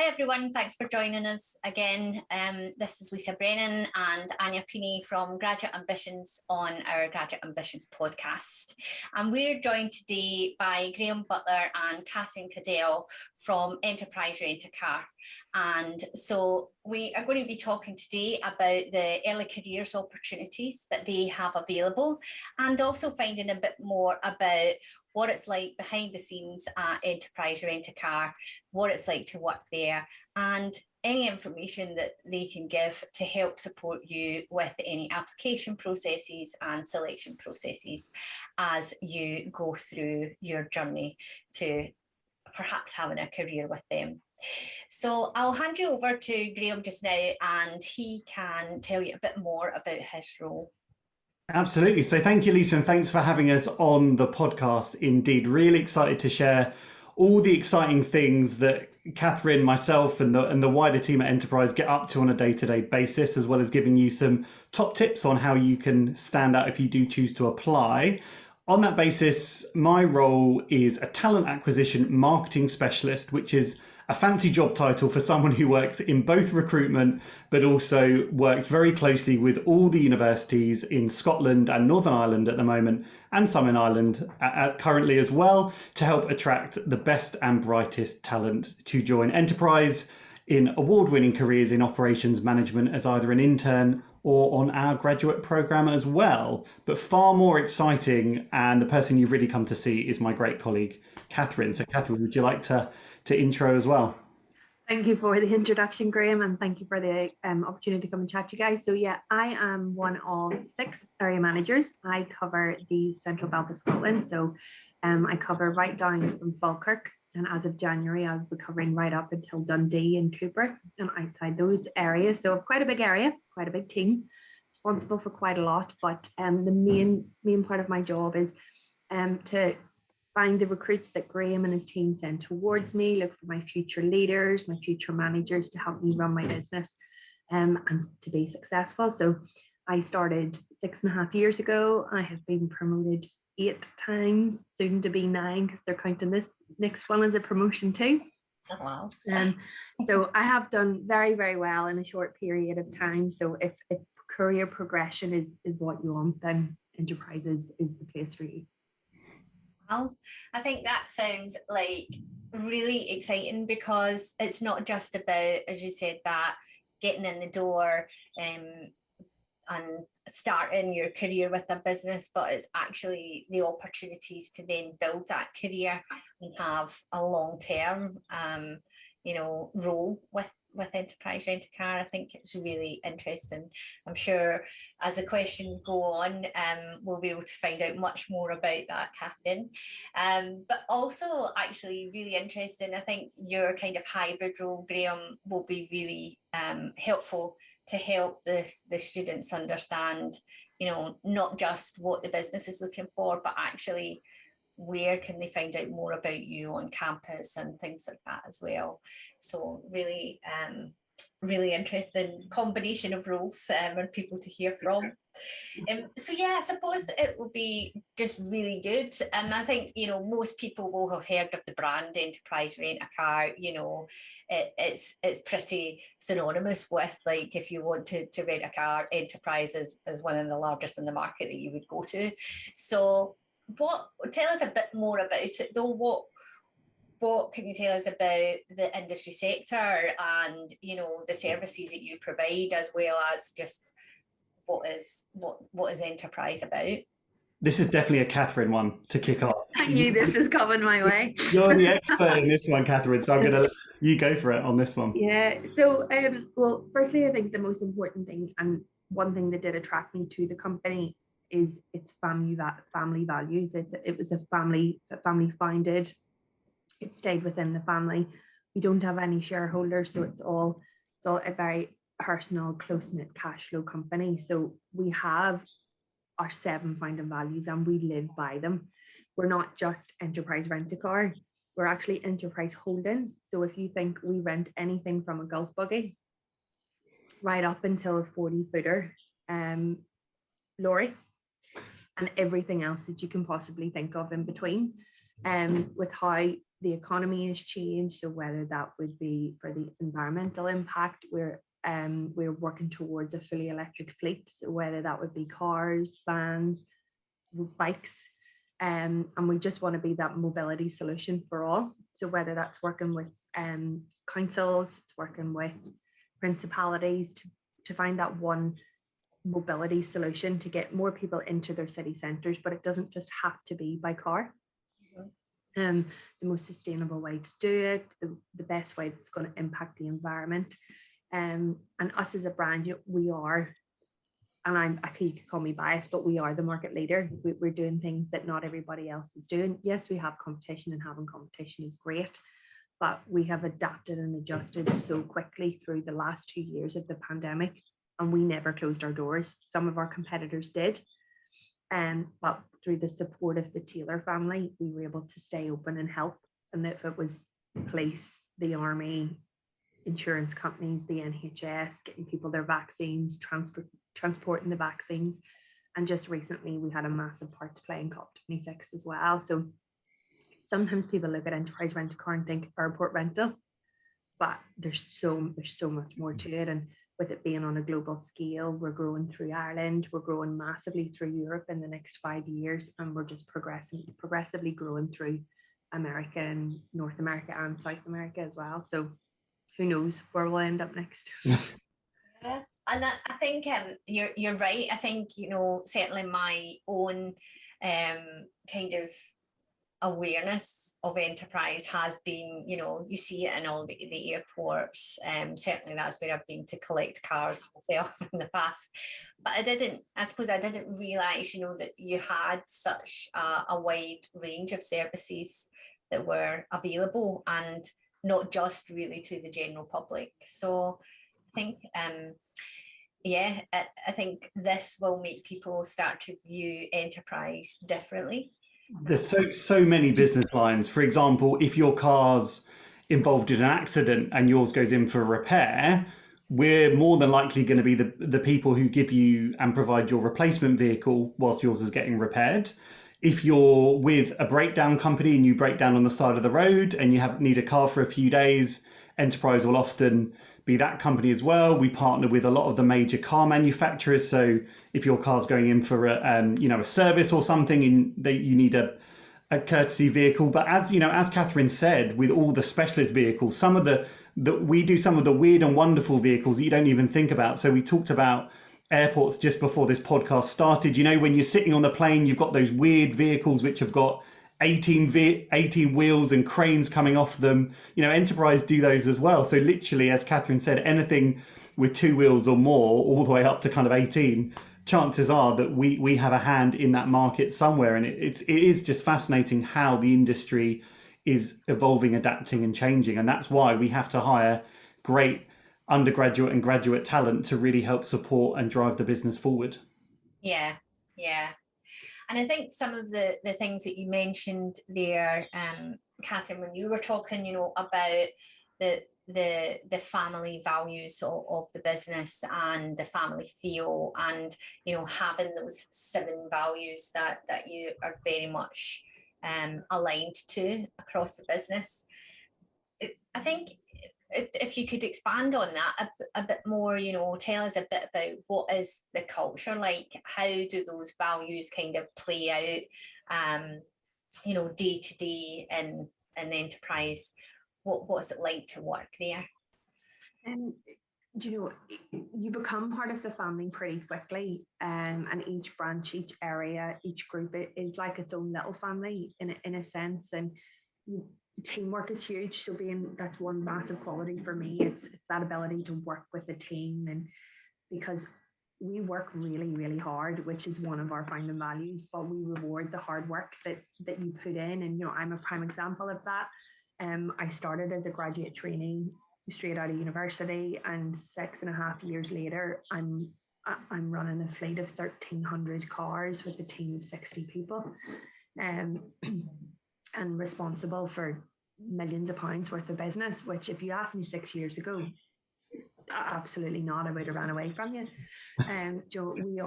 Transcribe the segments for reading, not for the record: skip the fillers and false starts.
Hi everyone, thanks for joining us again. This is Lisa Brennan and Anya Pini from Graduate Ambitions on our Graduate Ambitions podcast. And we're joined today by Graeme Butler and Catherine Cadell from Enterprise Rent-A-Car. And so we are going to be talking today about the early careers opportunities that they have available, and also finding a bit more about what it's like behind the scenes at Enterprise Rent-A-Car, what it's like to work there, and any information that they can give to help support you with any application processes and selection processes as you go through your journey to perhaps having a career with them. So I'll hand you over to Graeme just now, and he can tell you a bit more about his role. Absolutely. So thank you, Lisa, and thanks for having us on the podcast. Indeed, really excited to share all the exciting things that Catherine, myself, and the wider team at Enterprise get up to on a day-to-day basis, as well as giving you some top tips on how you can stand out if you do choose to apply. On that basis, my role is a talent acquisition marketing specialist, which is a fancy job title for someone who works in both recruitment, but also works very closely with all the universities in Scotland and Northern Ireland at the moment, and some in Ireland currently as well, to help attract the best and brightest talent to join Enterprise in award-winning careers in operations management as either an intern or on our graduate program as well. But far more exciting, and the person you've really come to see, is my great colleague, Catherine. So Catherine, would you like to intro as well? Thank you for the introduction, Graeme, and thank you for the opportunity to come and chat to you guys. So yeah, I am one of 6 area managers. I cover the central belt of Scotland. So I cover right down from Falkirk, and as of January, I'll be covering right up until Dundee and Cooper and outside those areas. So quite a big area, quite a big team, responsible for quite a lot. But the main part of my job is to find the recruits that Graeme and his team send towards me, look for my future leaders, my future managers to help me run my business and to be successful. So I started 6.5 years ago. I have been promoted 8 times, soon to be 9, because they're counting this next one as a promotion too. Oh, wow. So I have done very, very well in a short period of time. So if career progression is what you want, then Enterprise is the place for you. Well, I think that sounds like really exciting, because it's not just about, as you said, that getting in the door and starting your career with a business, but it's actually the opportunities to then build that career and have a long-term role with Enterprise Rent-A-Car. I think it's really interesting. I'm sure as the questions go on, we'll be able to find out much more about that, Catherine. But also actually really interesting, I think your kind of hybrid role, Graeme, will be really helpful to help the students understand, not just what the business is looking for, but actually where can they find out more about you on campus and things like that as well. So really, really interesting combination of roles and people to hear from. So yeah, I suppose it will be just really good. I think, most people will have heard of the brand Enterprise Rent-A-Car. It's pretty synonymous with, like, if you want to rent a car, Enterprise is one of the largest in the market that you would go to. So tell us a bit more about it though. What can you tell us about the industry sector and the services that you provide, as well as just what is Enterprise about? This is definitely a Catherine one to kick off. I knew this was coming my way. You're the expert in this one, Catherine, so I'm going to let you go for it on this one. Yeah, so well, firstly, I think the most important thing, and one thing that did attract me to the company, is its family values. It was a family founded. It stayed within the family. We don't have any shareholders, so it's all a very personal, close-knit cash flow company. So we have our 7 founding values and we live by them. We're not just Enterprise Rent-A-Car, we're actually Enterprise Holdings. So if you think we rent anything from a golf buggy right up until a 40-footer lorry, and everything else that you can possibly think of in between, with how the economy has changed. So whether that would be for the environmental impact, we're working towards a fully electric fleet. So whether that would be cars, vans, bikes, and we just want to be that mobility solution for all. So whether that's working with councils, it's working with principalities to find that one mobility solution to get more people into their city centres, but it doesn't just have to be by car. The most sustainable way to do it, the best way that's going to impact the environment. And us as a brand, we are, and you could call me biased, but we are the market leader. We're doing things that not everybody else is doing. Yes, we have competition, and having competition is great, but we have adapted and adjusted so quickly through the last 2 years of the pandemic, and we never closed our doors. Some of our competitors did, but through the support of the Taylor family, we were able to stay open and help. And if it was the police, the army, insurance companies, the NHS, getting people their vaccines, transporting the vaccines. And just recently, we had a massive part to play in COP26 as well. So sometimes people look at enterprise rent a car and think airport rental, but there's so much more to it. And with it being on a global scale, we're growing through Ireland, we're growing massively through Europe in the next 5 years, and we're just progressively growing through America and North America and South America as well. So who knows where we'll end up next. Yeah. And I think you're right. I think, certainly my own kind of awareness of enterprise has been, you see it in all the airports. Certainly that's where I've been to collect cars myself in the past. But I didn't realise, that you had such a wide range of services that were available, and not just really to the general public. So I think, I think this will make people start to view enterprise differently. There's so many business lines. For example, if your car's involved in an accident and yours goes in for a repair, we're more than likely going to be the people who give you and provide your replacement vehicle whilst yours is getting repaired. If you're with a breakdown company and you break down on the side of the road and you need a car for a few days, Enterprise will often be that company as well. We partner with a lot of the major car manufacturers. So if your car's going in for a service or something, and you need a courtesy vehicle. But as Catherine said, with all the specialist vehicles, we do some of the weird and wonderful vehicles that you don't even think about. So we talked about airports just before this podcast started. When you're sitting on the plane, you've got those weird vehicles which have got 18 wheels and cranes coming off them. Enterprise do those as well. So literally, as Catherine said, anything with 2 wheels or more, all the way up to kind of 18, chances are that we have a hand in that market somewhere. And it is just fascinating how the industry is evolving, adapting and changing. And that's why we have to hire great undergraduate and graduate talent to really help support and drive the business forward. Yeah. And I think some of the things that you mentioned there, Catherine, when you were talking, about the family values of the business and the family feel, and having those 7 values that you are very much aligned to across the business. I think if you could expand on that a bit more, tell us a bit about what is the culture like? How do those values kind of play out, day to day in enterprise? What's it like to work there? You become part of the family pretty quickly, and each branch, each area, each group is like its own little family in a sense. And teamwork is huge. So that's one massive quality for me. It's that ability to work with a team, and because we work really, really hard, which is one of our founding values, but we reward the hard work that you put in. And I'm a prime example of that. I started as a graduate trainee straight out of university, and 6.5 years later, I'm running a fleet of 1,300 cars with a team of 60 people, and responsible for millions of pounds worth of business, which if you asked me 6 years ago, absolutely not, I would have ran away from you. Joe, we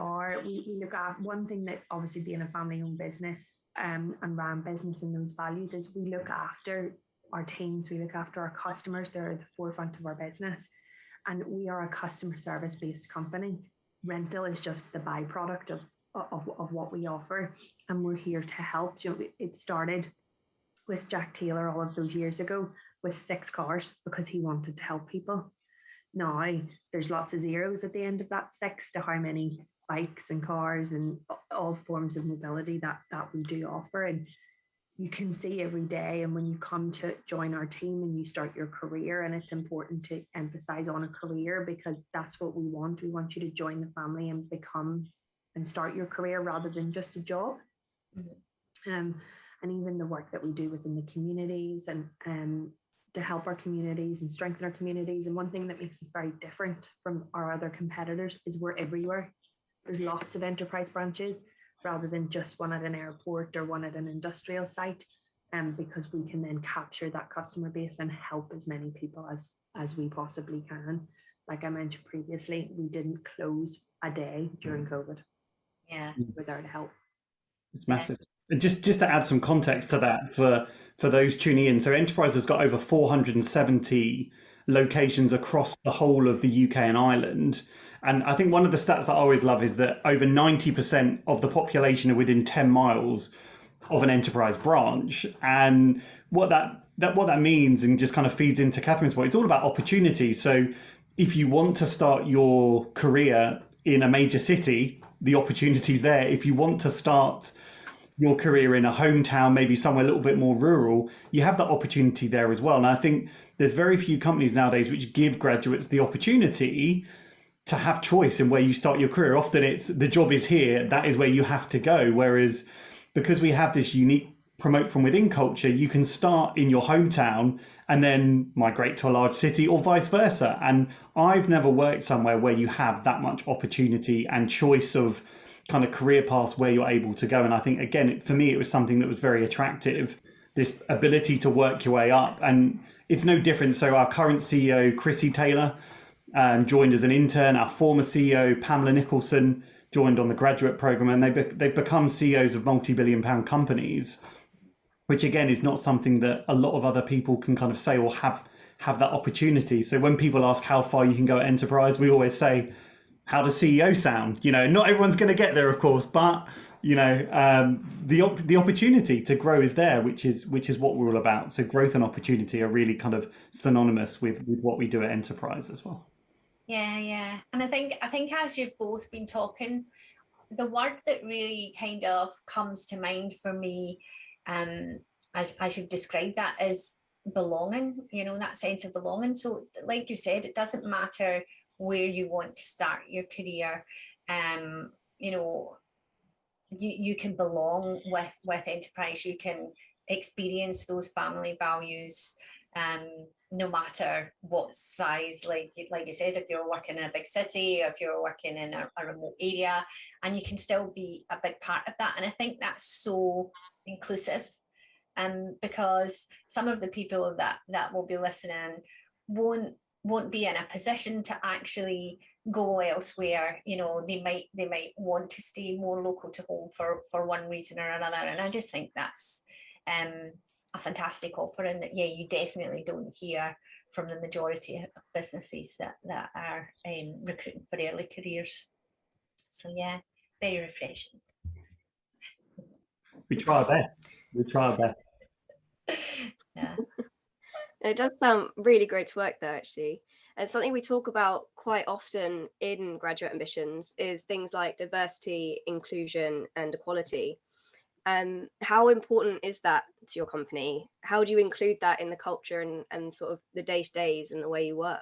look at one thing that obviously being a family owned business and ran business in those values is we look after our teams, we look after our customers. They're at the forefront of our business. And we are a customer service based company. Rental is just the byproduct of what we offer. And we're here to help. It started with Jack Taylor all of those years ago with 6 cars because he wanted to help people. Now there's lots of zeros at the end of that 6 to how many bikes and cars and all forms of mobility that we do offer. And you can see every day, and when you come to join our team and you start your career, and it's important to emphasize on a career because that's what we want. We want you to join the family and become and start your career rather than just a job. And even the work that we do within the communities and to help our communities and strengthen our communities. And one thing that makes us very different from our other competitors is we're everywhere. There's lots of enterprise branches rather than just one at an airport or one at an industrial site, because we can then capture that customer base and help as many people as we possibly can. Like I mentioned previously, we didn't close a day during COVID. Yeah, we're there to help. It's massive. And just to add some context to that for those tuning in, so Enterprise has got over 470 locations across the whole of the UK and Ireland. And I think one of the stats that I always love is that over 90% of the population are within 10 miles of an Enterprise branch. And what that means, and just kind of feeds into Catherine's point, it's all about opportunity. So if you want to start your career in a major city, the opportunity's there. If you want to start your career in a hometown, maybe somewhere a little bit more rural, you have that opportunity there as well. And I think there's very few companies nowadays which give graduates the opportunity to have choice in where you start your career. Often it's the job is here, that is where you have to go. Whereas because we have this unique promote from within culture, you can start in your hometown and then migrate to a large city or vice versa. And I've never worked somewhere where you have that much opportunity and choice of kind of career paths where you're able to go. And I think, again, for me, it was something that was very attractive, this ability to work your way up. And it's no different. So our current CEO, Chrissy Taylor, joined as an intern. Our former CEO, Pamela Nicholson, joined on the graduate program, and they've become CEOs of multi-billion-pound companies, which again is not something that a lot of other people can kind of say or have that opportunity. So when people ask how far you can go at Enterprise, we always say, how does CEO sound? Not everyone's going to get there, of course, but the opportunity to grow is there, which is what we're all about. So growth and opportunity are really kind of synonymous with what we do at Enterprise as well. Yeah. And I think as you've both been talking, the word that really kind of comes to mind for me, as you've described that, is belonging, that sense of belonging. So like you said, it doesn't matter where you want to start your career. You can belong with Enterprise. You can experience those family values, no matter what size, like you said, if you're working in a big city, if you're working in a remote area, and you can still be a big part of that. And I think that's so inclusive, because some of the people that will be listening won't be in a position to actually go elsewhere. They might want to stay more local to home for one reason or another. And I just think that's a fantastic offering that, you definitely don't hear from the majority of businesses that are recruiting for early careers. So very refreshing. We try our best. Yeah. It does sound really great to work there, actually. And something we talk about quite often in graduate ambitions is things like diversity, inclusion, and equality. How important is that to your company? How do you include that in the culture and sort of the day-to-days and the way you work?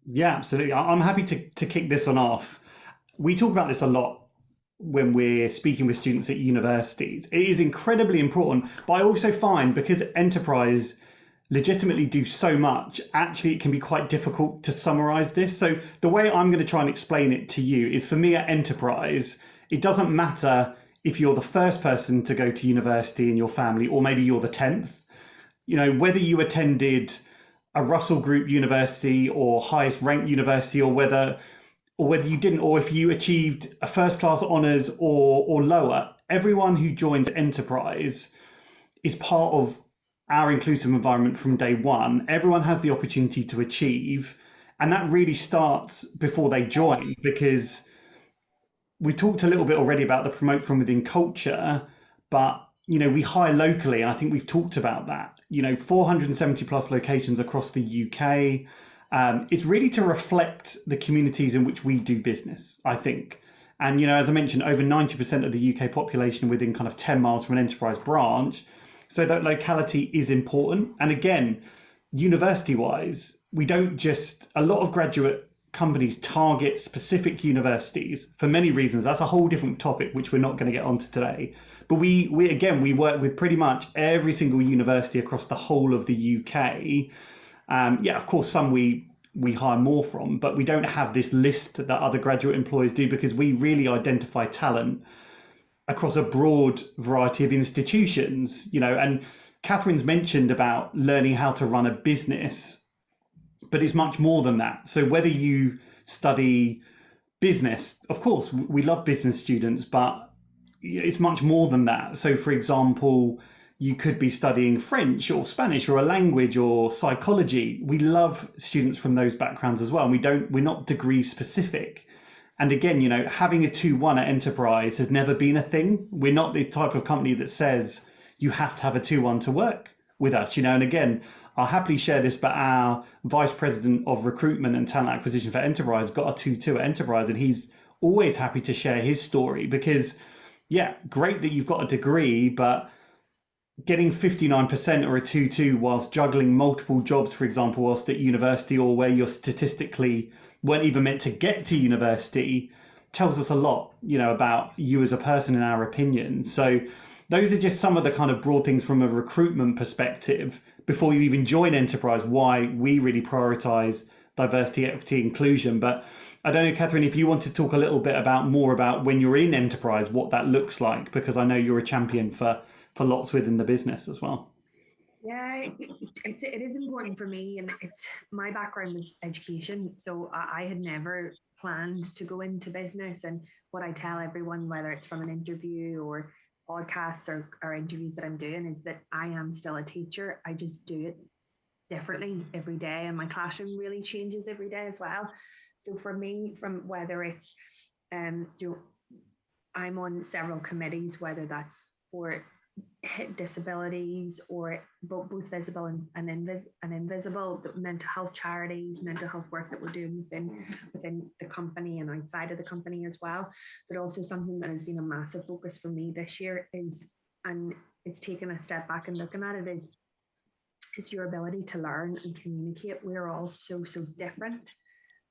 Yeah, absolutely. I'm happy to kick this one off. We talk about this a lot when we're speaking with students at universities. It is incredibly important, but I also find because Enterprise legitimately do so much, actually it can be quite difficult to summarize this. So the way I'm going to try and explain it to you is, for me at Enterprise, it doesn't matter if you're the first person to go to university in your family, or maybe you're the 10th, whether you attended a Russell Group university or highest ranked university, or whether you didn't, or if you achieved a first class honours or lower, everyone who joins Enterprise is part of our inclusive environment from day one, everyone has the opportunity to achieve. And that really starts before they join, because we've talked a little bit already about the promote from within culture, but we hire locally, and I think we've talked about that. 470 plus locations across the UK. It's really to reflect the communities in which we do business, I think. And as I mentioned, over 90% of the UK population within kind of 10 miles from an enterprise branch. So that locality is important. And again, university-wise, we don't just, a lot of graduate companies target specific universities for many reasons. That's a whole different topic, which we're not going to get onto today. But we work with pretty much every single university across the whole of the UK. Of course, some we hire more from, but we don't have this list that other graduate employers do, because we really identify talent across a broad variety of institutions, and Catherine's mentioned about learning how to run a business, but it's much more than that. So whether you study business, of course, we love business students, but it's much more than that. So for example, you could be studying French or Spanish or a language or psychology. We love students from those backgrounds as well. And we're not degree specific. And again, having a 2-1 at Enterprise has never been a thing. We're not the type of company that says you have to have a 2-1 to work with us, And again, I'll happily share this, but our Vice President of Recruitment and Talent Acquisition for Enterprise got a 2-2 at Enterprise, and he's always happy to share his story, because, great that you've got a degree, but getting 59% or a 2-2 whilst juggling multiple jobs, for example, whilst at university, or where you're statistically weren't even meant to get to university, tells us a lot, about you as a person, in our opinion. So those are just some of the kind of broad things from a recruitment perspective before you even join Enterprise, why we really prioritize diversity, equity, inclusion. But I don't know, Catherine, if you want to talk a little bit more about when you're in Enterprise, what that looks like, because I know you're a champion for lots within the business as well. Yeah, it is important for me, and my background was education, so I had never planned to go into business. And what I tell everyone, whether it's from an interview or podcasts or interviews that I'm doing, is that I am still a teacher. I just do it differently every day, and my classroom really changes every day as well. So for me, from whether it's I'm on several committees, whether that's for disabilities or both visible and invisible, the mental health charities, mental health work that we're doing within the company and outside of the company as well. But also something that has been a massive focus for me this year is, and it's taken a step back and looking at it, is your ability to learn and communicate. We're all so different,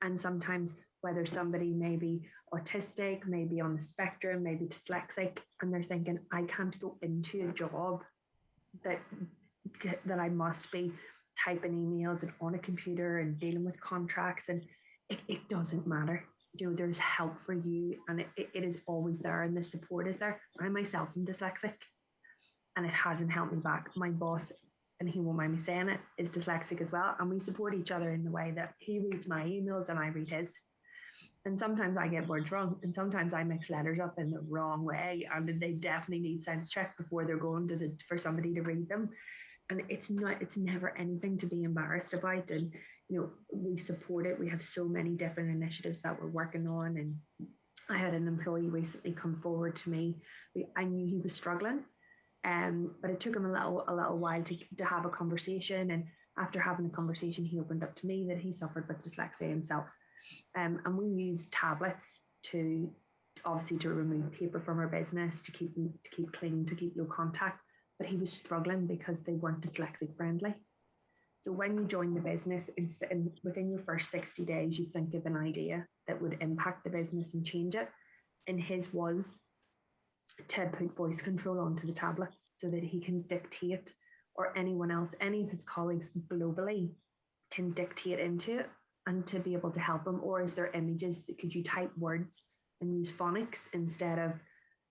and sometimes whether somebody may be autistic, maybe on the spectrum, maybe dyslexic, and they're thinking, I can't go into a job that I must be typing emails and on a computer and dealing with contracts, and it doesn't matter. There's help for you, and it is always there, and the support is there. I myself am dyslexic, and it hasn't held me back. My boss, and he won't mind me saying it, is dyslexic as well, and we support each other in the way that he reads my emails and I read his. And sometimes I get words wrong, and sometimes I mix letters up in the wrong way, and they definitely need sense check before they're going for somebody to read them. And it's never anything to be embarrassed about. And we support it. We have so many different initiatives that we're working on. And I had an employee recently come forward to me. I knew he was struggling, but it took him a little while to have a conversation. And after having a conversation, he opened up to me that he suffered with dyslexia himself. And we use tablets to remove paper from our business, to keep clean, to keep low contact. But he was struggling because they weren't dyslexic friendly. So when you join the business, within your first 60 days, you think of an idea that would impact the business and change it. And his was to put voice control onto the tablets so that he can dictate, or anyone else, any of his colleagues globally can dictate into it, and to be able to help them. Or is there images that could you type words and use phonics instead of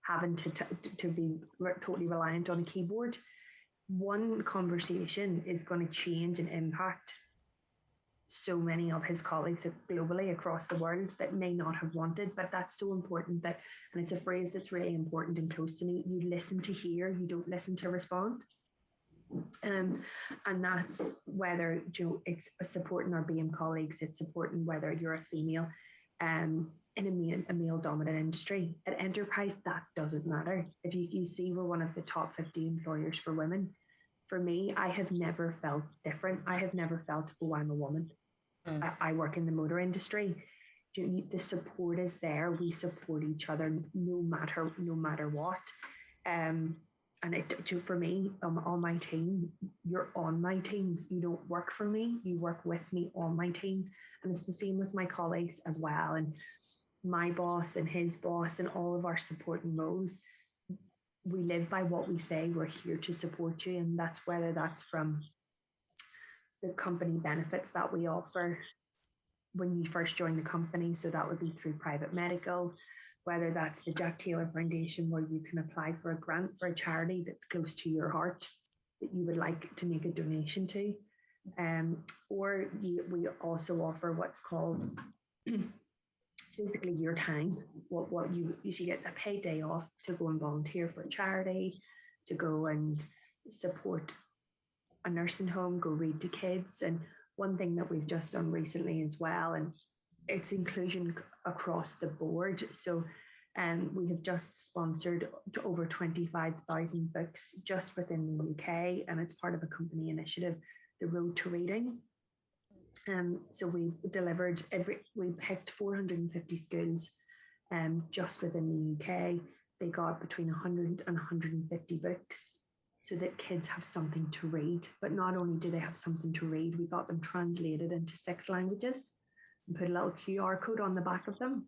having to be totally reliant on a keyboard? One conversation is going to change and impact so many of his colleagues globally across the world that may not have wanted. But that's so important, that, and it's a phrase that's really important and close to me, you listen to hear, you don't listen to respond. And that's whether, you know, it's supporting our BM colleagues, it's supporting whether you're a female in a male dominant industry. At enterprise, that doesn't matter. If you see we're one of the top 50 employers for women, for me, I have never felt different. I have never felt, oh, I'm a woman. I work in the motor industry. The support is there. We support each other no matter what. And for me, on my team, you're on my team. You don't work for me. You work with me on my team. And it's the same with my colleagues as well. And my boss and his boss and all of our supporting roles, we live by what we say. We're here to support you. And that's whether that's from the company benefits that we offer when you first join the company. So that would be through private medical, whether that's the Jack Taylor Foundation, where you can apply for a grant for a charity that's close to your heart that you would like to make a donation to. We also offer what's called it's basically your time, what you usually get a paid day off to go and volunteer for a charity, to go and support a nursing home, go read to kids. And one thing that we've just done recently as well, and it's inclusion across the board. So we have just sponsored over 25,000 books just within the UK, and it's part of a company initiative, the Road to Reading. So we picked 450 schools just within the UK. They got between 100 and 150 books so that kids have something to read. But not only do they have something to read, we got them translated into 6 languages and put a little QR code on the back of them.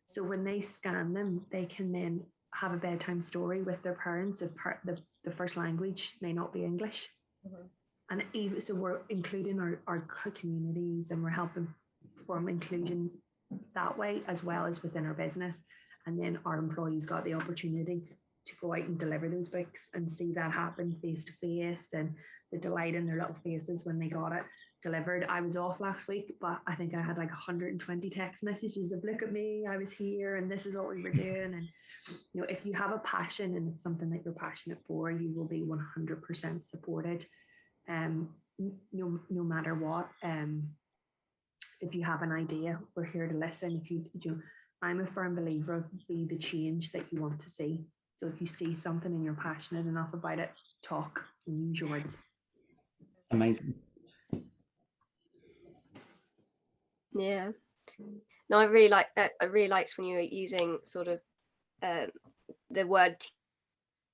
So when they scan them, they can then have a bedtime story with their parents if the first language may not be English. Mm-hmm. And even so, we're including our communities, and we're helping form inclusion that way, as well as within our business. And then our employees got the opportunity to go out and deliver those books and see that happen face to face, and the delight in their little faces when they got it delivered. I was off last week, but I think I had like 120 text messages of, look at me, I was here and this is what we were doing. And you know, if you have a passion and it's something that you're passionate for, you will be 100% supported. No matter what. If you have an idea, we're here to listen. I'm a firm believer of be the change that you want to see. So if you see something and you're passionate enough about it, talk and use your words. Amazing. Yeah. No, I really like that. I really liked when you were using sort of the word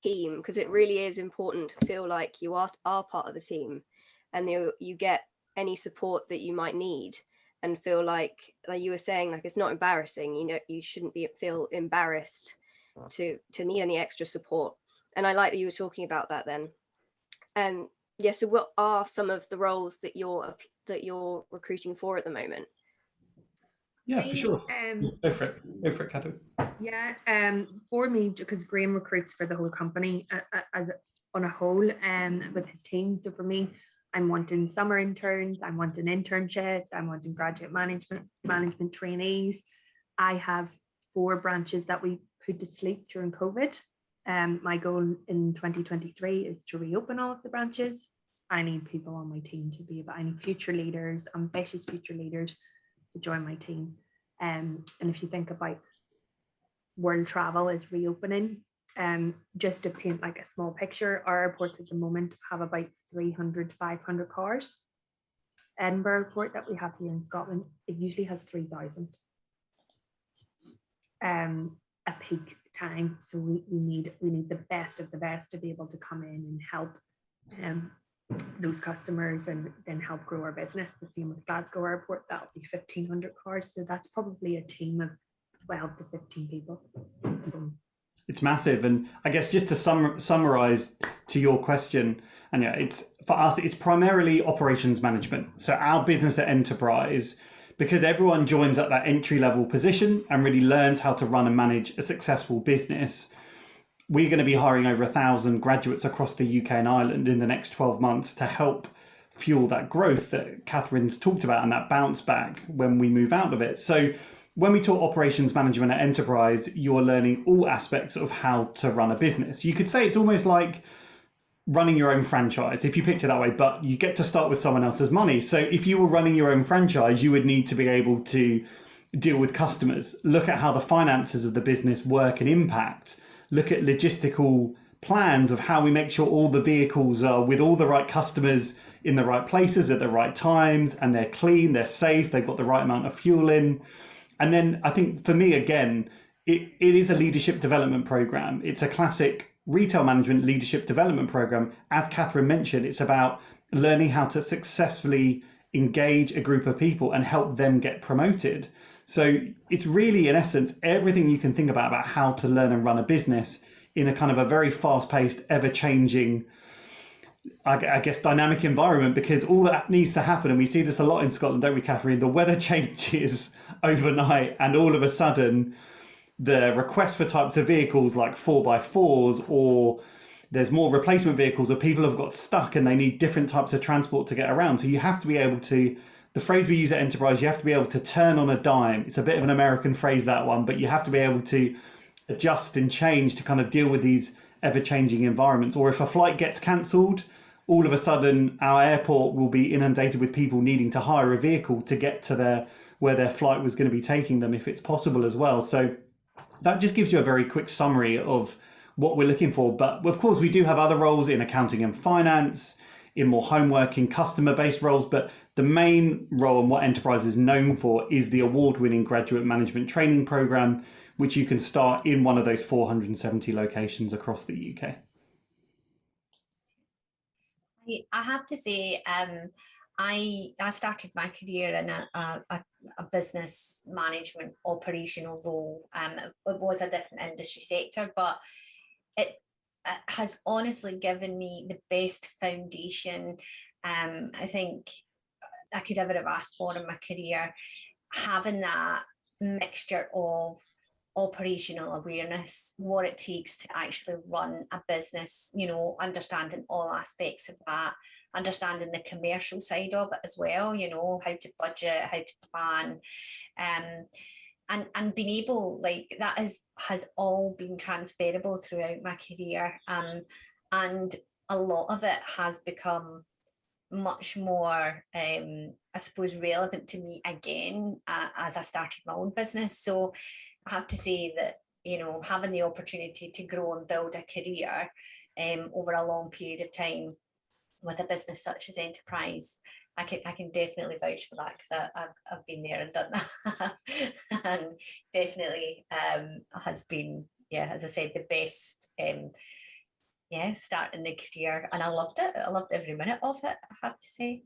team, because it really is important to feel like you are part of a team, and you get any support that you might need, and feel like you were saying, like, it's not embarrassing. You know, you shouldn't feel embarrassed to need any extra support. And I like that you were talking about that then. And yes, so what are some of the roles that you're recruiting for at the moment? Yeah, for sure. Go for it, Catherine. Yeah, for me, because Graeme recruits for the whole company as on a whole, with his team. So for me, I'm wanting summer interns, I'm wanting internships, I'm wanting graduate management trainees. I have 4 branches that we put to sleep during COVID. My goal in 2023 is to reopen all of the branches. I need people on my team I need future leaders, ambitious future leaders to join my team. And if you think about world travel is reopening, just to paint like a small picture, our airports at the moment have about 300, 500 cars. Edinburgh airport that we have here in Scotland, it usually has 3,000. A peak time. So we need the best of the best to be able to come in and help those customers and then help grow our business. The same with Glasgow Airport, that'll be 1,500 cars. So that's probably a team of 12 to 15 people. So it's massive. And I guess just to summarize to your question, and yeah, it's for us, it's primarily operations management. So our business at Enterprise, because everyone joins at that entry level position and really learns how to run and manage a successful business, we're going to be hiring over 1,000 graduates across the UK and Ireland in the next 12 months to help fuel that growth that Catherine's talked about and that bounce back when we move out of it. So when we talk operations management at Enterprise, you're learning all aspects of how to run a business. You could say it's almost like running your own franchise, if you picked it that way, but you get to start with someone else's money. So if you were running your own franchise, you would need to be able to deal with customers, look at how the finances of the business work and impact, look at logistical plans of how we make sure all the vehicles are with all the right customers in the right places at the right times, and they're clean, they're safe, they've got the right amount of fuel in. And then I think for me, again, it is a leadership development program. It's a classic retail management leadership development program. As Catherine mentioned, it's about learning how to successfully engage a group of people and help them get promoted. So it's really, in essence, everything you can think about how to learn and run a business in a kind of a very fast-paced, ever-changing, I guess, dynamic environment, because all that needs to happen, and we see this a lot in Scotland, don't we, Catherine? The weather changes overnight, and all of a sudden, the request for types of vehicles like 4x4s, or there's more replacement vehicles, or people have got stuck and they need different types of transport to get around. So you have to be able to, the phrase we use at Enterprise, you have to be able to turn on a dime. It's a bit of an American phrase, that one, but you have to be able to adjust and change to kind of deal with these ever-changing environments. Or if a flight gets cancelled, all of a sudden our airport will be inundated with people needing to hire a vehicle to get to where their flight was going to be taking them, if it's possible as well. So that just gives you a very quick summary of what we're looking for. But of course, we do have other roles in accounting and finance, in more homeworking, customer-based roles. But the main role and what Enterprise is known for is the award-winning graduate management training program, which you can start in one of those 470 locations across the UK. I have to say, I started my career in a business management operational role. It was a different industry sector, but it has honestly given me the best foundation I think I could ever have asked for in my career. Having that mixture of operational awareness, what it takes to actually run a business, understanding all aspects of that, understanding the commercial side of it as well, how to budget, how to plan, and being able, like, that has all been transferable throughout my career, and a lot of it has become much more, I suppose, relevant to me again as I started my own business. So I have to say that, having the opportunity to grow and build a career over a long period of time with a business such as Enterprise, I can definitely vouch for that, because I've been there and done that. And definitely has been, as I said, the best start in the career, and I loved it. I loved every minute of it, I have to say.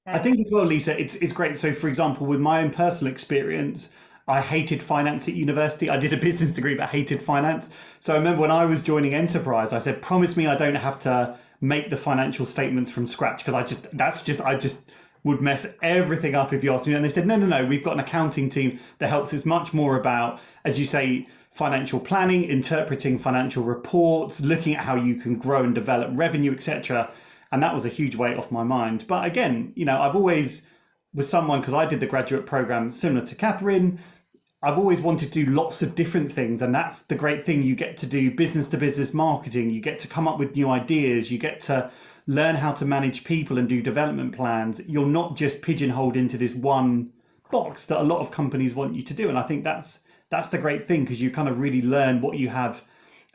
I think as well, Lisa, it's great. So for example, with my own personal experience, I hated finance at university. I did a business degree, but hated finance. So I remember when I was joining Enterprise, I said, promise me I don't have to make the financial statements from scratch, because I just would mess everything up if you asked me. And they said, no, we've got an accounting team that helps. It's much more about, as you say, financial planning, interpreting financial reports, looking at how you can grow and develop revenue, etc. And that was a huge weight off my mind. But again, I've always was someone, because I did the graduate program similar to Catherine, I've always wanted to do lots of different things. And that's the great thing. You get to do business to business marketing. You get to come up with new ideas. You get to learn how to manage people and do development plans. You're not just pigeonholed into this one box that a lot of companies want you to do. And I think that's the great thing, because you kind of really learn what you have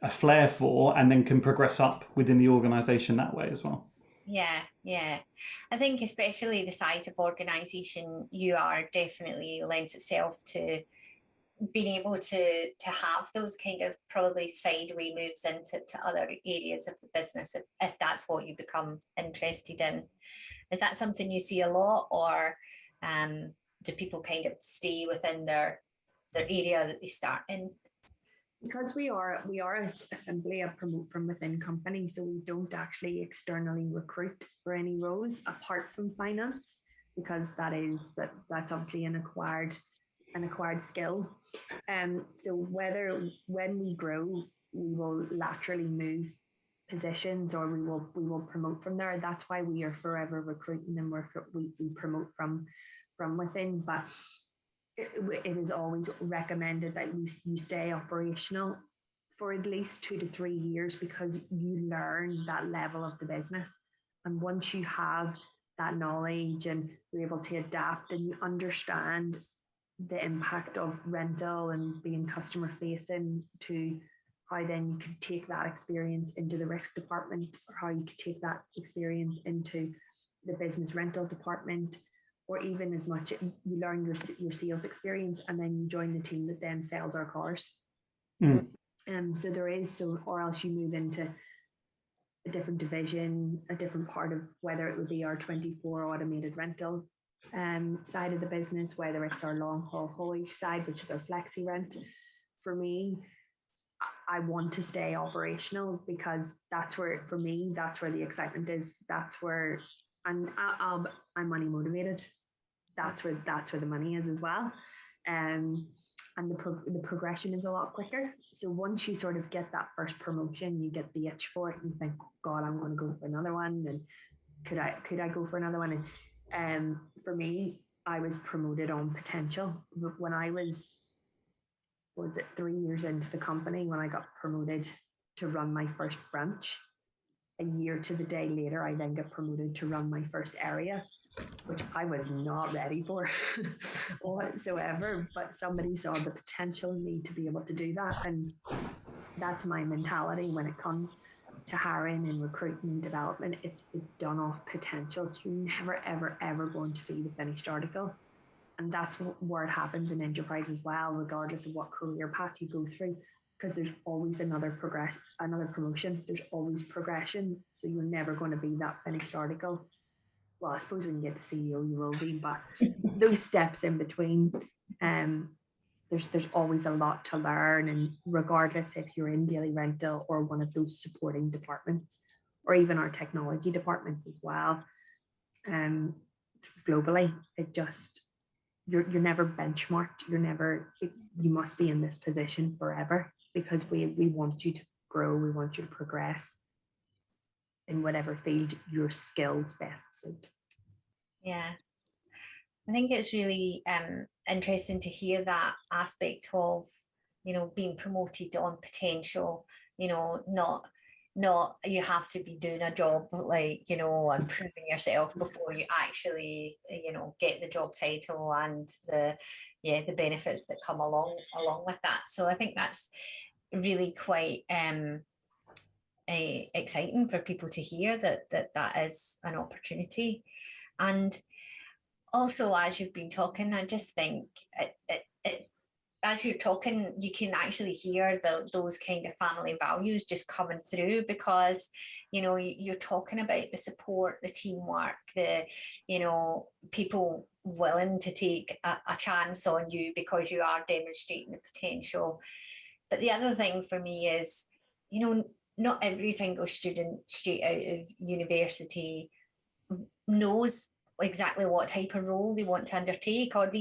a flair for, and then can progress up within the organization that way as well. Yeah. I think especially the size of organization you are definitely lends itself to being able to have those kind of probably sideway moves into other areas of the business, if that's what you become interested in. Is that something you see a lot, or do people kind of stay within their area that they start in? Because we are simply a promote from within company, so we don't actually externally recruit for any roles apart from finance, because that's obviously an acquired skill. So when we grow, we will laterally move positions, or we will promote from there. That's why we are forever recruiting, and we promote from within. But it is always recommended that you stay operational for at least 2 to 3 years, because you learn that level of the business. And once you have that knowledge and you're able to adapt and you understand the impact of rental and being customer facing, to how then you could take that experience into the risk department, or how you could take that experience into the business rental department, or even as much you learn your sales experience and then you join the team that then sells our cars. So there is, so, or else you move into a different division, a different part of, whether it would be our 24 automated rental side of the business, whether it's our long haul haulage side, which is our flexi rent. For me, I want to stay operational, because that's where, for me, that's where the excitement is. That's where, and I'm money motivated. That's where the money is as well. And the progression is a lot quicker. So once you sort of get that first promotion, you get the itch for it and think, God, I'm going to go for another one. And could I go for another one? And for me, I was promoted on potential. But when I was it 3 years into the company, when I got promoted to run my first branch, a year to the day later, I then got promoted to run my first area, which I was not ready for whatsoever, but somebody saw the potential in me to be able to do that. And that's my mentality when it comes to hiring and recruitment and development. It's done off potential. So you're never, ever, ever going to be the finished article. And that's where it happens in enterprise as well, regardless of what career path you go through, because there's always another promotion. There's always progression. So you're never going to be that finished article. Well, I suppose when you get the CEO, you will be, but those steps in between, there's always a lot to learn. And regardless if you're in daily rental or one of those supporting departments, or even our technology departments as well, globally, it just, you're never benchmarked. You must be in this position forever, because we want you to grow, we want you to progress in whatever field your skills best suit. Yeah, I think it's really interesting to hear that aspect of, being promoted on potential, not you have to be doing a job and proving yourself before you actually, get the job title and the benefits that come along with that. So I think that's really quite exciting for people to hear that is an opportunity. And also, as you've been talking, I just think as you're talking, you can actually hear those kind of family values just coming through, because you're talking about the support, the teamwork, the people willing to take a chance on you because you are demonstrating the potential. But the other thing for me is, not every single student straight out of university knows exactly what type of role they want to undertake, or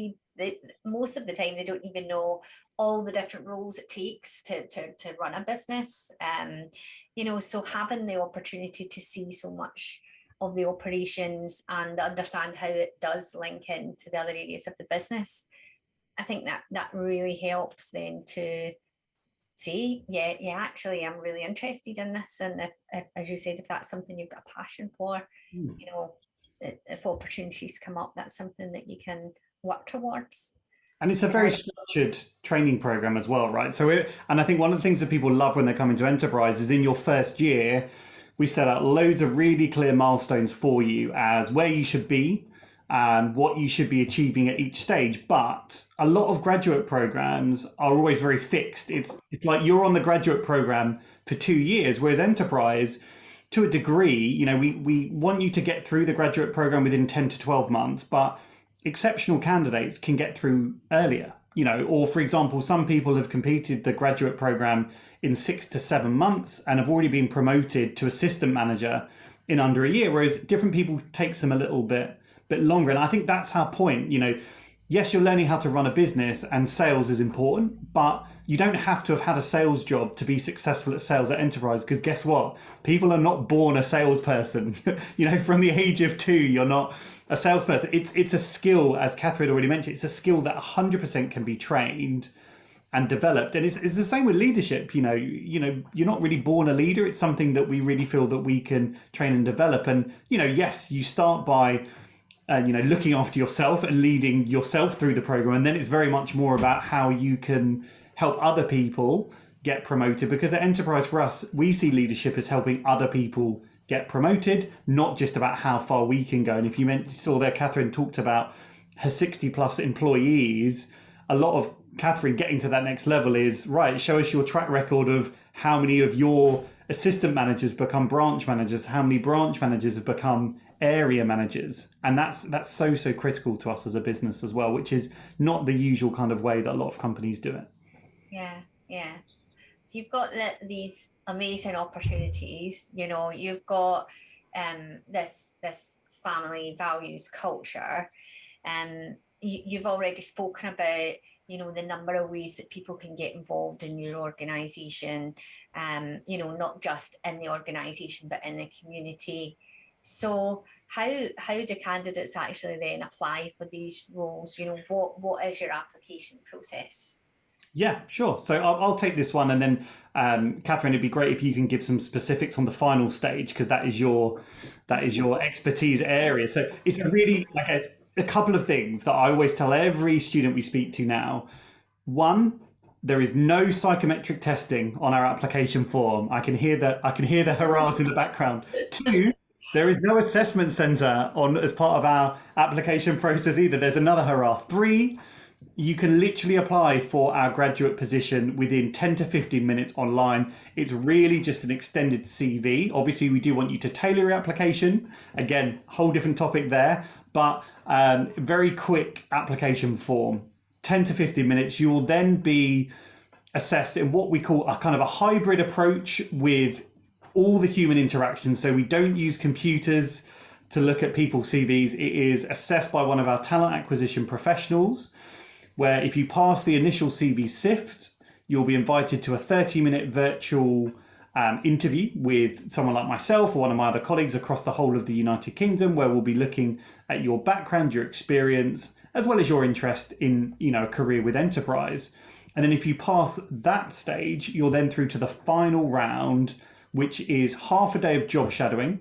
most of the time they don't even know all the different roles it takes to run a business. So having the opportunity to see so much of the operations and understand how it does link into the other areas of the business, I think that really helps then to say, actually, I'm really interested in this. And if as you said, if that's something you've got a passion for, if opportunities come up, that's something that you can work towards. And it's a very structured training program as well, right? And I think one of the things that people love when they come into enterprise is in your first year, we set out loads of really clear milestones for you as where you should be, what you should be achieving at each stage. But a lot of graduate programs are always very fixed. It's like you're on the graduate program for 2 years, whereas enterprise, to a degree, we want you to get through the graduate program within 10 to 12 months, but exceptional candidates can get through earlier, or for example, some people have completed the graduate program in 6 to 7 months and have already been promoted to assistant manager in under a year, whereas different people takes them a little bit longer. And I think that's our point. Yes, you're learning how to run a business and sales is important, but you don't have to have had a sales job to be successful at sales at enterprise, because guess what? People are not born a salesperson. From the age of 2, you're not a salesperson. It's a skill, as Catherine already mentioned, it's a skill that 100% can be trained. and developed. And it's the same with leadership. You're not really born a leader. It's something that we really feel that we can train and develop. And yes, you start by looking after yourself and leading yourself through the program, and then it's very much more about how you can help other people get promoted. Because at Enterprise, for us, we see leadership as helping other people get promoted, not just about how far we can go. And if you saw there, Catherine talked about her 60 plus employees. A lot of Catherine getting to that next level is, right, show us your track record of how many of your assistant managers become branch managers, how many branch managers have become area managers. And that's so critical to us as a business as well, which is not the usual kind of way that a lot of companies do it. Yeah. So you've got these amazing opportunities. You've got this family values culture. You've already spoken about the number of ways that people can get involved in your organisation, not just in the organisation but in the community. So how do candidates actually then apply for these roles? What is your application process? Yeah, sure. So I'll take this one, and then Catherine, it'd be great if you can give some specifics on the final stage, because that is your expertise area. So it's a couple of things that I always tell every student we speak to now. One, there is no psychometric testing on our application form. I can hear the hurrahs in the background. Two, there is no assessment centre as part of our application process either. There's another hurrah. Three, you can literally apply for our graduate position within 10 to 15 minutes online. It's really just an extended CV. Obviously, we do want you to tailor your application. Again, whole different topic there, but very quick application form. 10 to 15 minutes. You will then be assessed in what we call a kind of a hybrid approach with all the human interaction. So we don't use computers to look at people's CVs. It is assessed by one of our talent acquisition professionals, where if you pass the initial CV sift, you'll be invited to a 30-minute virtual interview with someone like myself or one of my other colleagues across the whole of the United Kingdom, where we'll be looking at your background, your experience, as well as your interest in a career with Enterprise. And then if you pass that stage, you're then through to the final round, which is half a day of job shadowing,